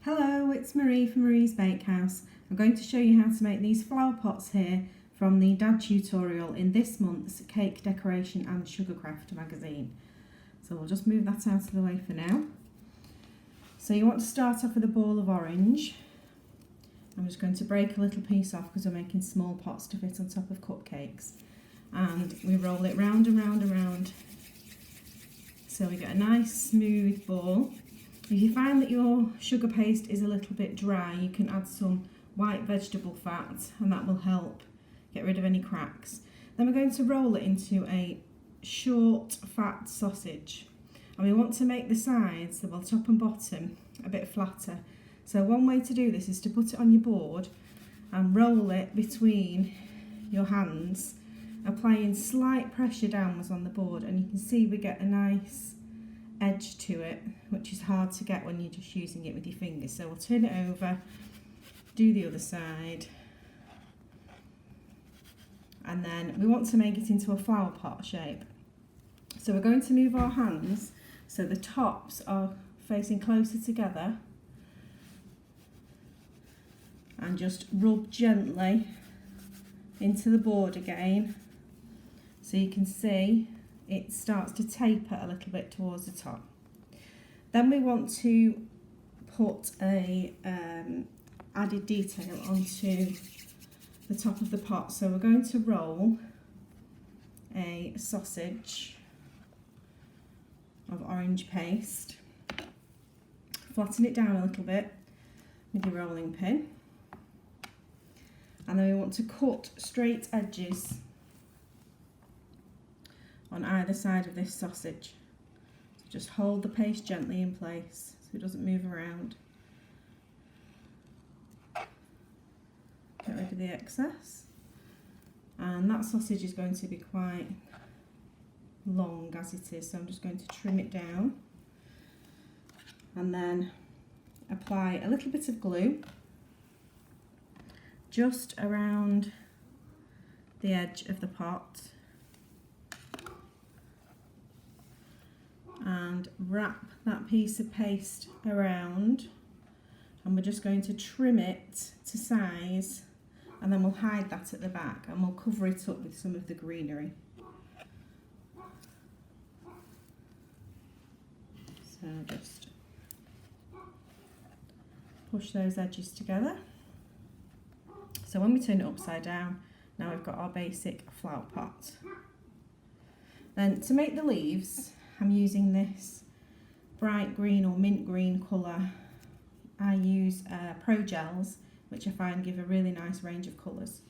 Hello, it's Marie from Marie's Bakehouse. I'm going to show you how to make these flower pots here from the Dad tutorial in this month's Cake Decoration and Sugarcraft magazine. So we'll just move that out of the way for now. So you want to start off with a ball of orange. I'm just going to break a little piece off because we're making small pots to fit on top of cupcakes. And we roll it round and round and round so we get a nice smooth ball. If you find that your sugar paste is a little bit dry, you can add some white vegetable fat and that will help get rid of any cracks. Then we're going to roll it into a short fat sausage, and we want to make the sides, the top and bottom, a bit flatter. So one way to do this is to put it on your board and roll it between your hands, applying slight pressure downwards on the board, and you can see we get a nice edge to it, which is hard to get when you're just using it with your fingers. So we'll turn it over, do the other side, and then we want to make it into a flower pot shape. So we're going to move our hands so the tops are facing closer together and just rub gently into the board again, so you can see it starts to taper a little bit towards the top. Then we want to put a added detail onto the top of the pot. So we're going to roll a sausage of orange paste, flatten it down a little bit with your rolling pin, and then we want to cut straight edges on either side of this sausage. So just hold the paste gently in place so it doesn't move around. Get rid of the excess. And that sausage is going to be quite long as it is, so I'm just going to trim it down and then apply a little bit of glue just around the edge of the pot, and wrap that piece of paste around, and we're just going to trim it to size, and then we'll hide that at the back and we'll cover it up with some of the greenery. So just push those edges together. So when we turn it upside down, now we've got our basic flower pot. Then to make the leaves, I'm using this bright green or mint green colour. I use Pro Gels, which I find give a really nice range of colours.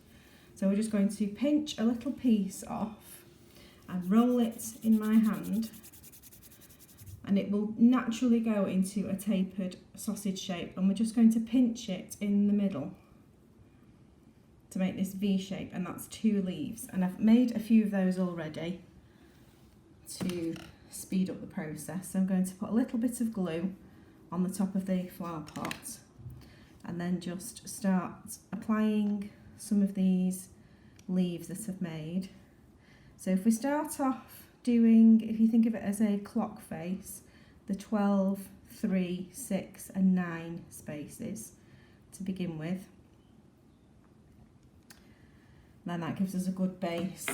So we're just going to pinch a little piece off and roll it in my hand, and it will naturally go into a tapered sausage shape, and we're just going to pinch it in the middle to make this V shape, and that's 2 leaves. And I've made a few of those already to speed up the process. So I'm going to put a little bit of glue on the top of the flower pot and then just start applying some of these leaves that I've made. So if we start off doing, if you think of it as a clock face, the 12, 3, 6 and 9 spaces to begin with, then that gives us a good base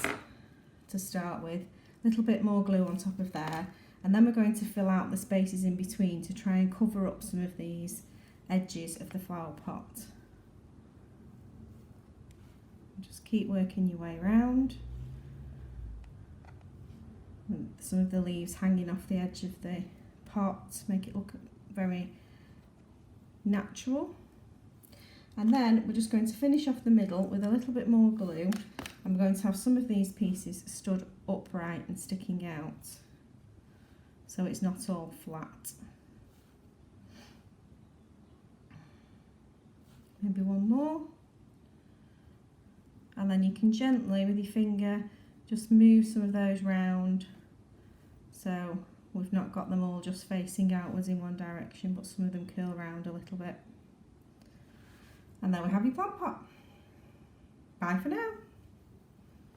to start with. A little bit more glue on top of there, and then we're going to fill out the spaces in between to try and cover up some of these edges of the flower pot. Just keep working your way around. And some of the leaves hanging off the edge of the pot make it look very natural. And then we're just going to finish off the middle with a little bit more glue. I'm going to have some of these pieces stood upright and sticking out, so it's not all flat. Maybe one more. And then you can gently, with your finger, just move some of those round, so we've not got them all just facing outwards in one direction, but some of them curl round a little bit. And there we have your plant pot. Bye for now.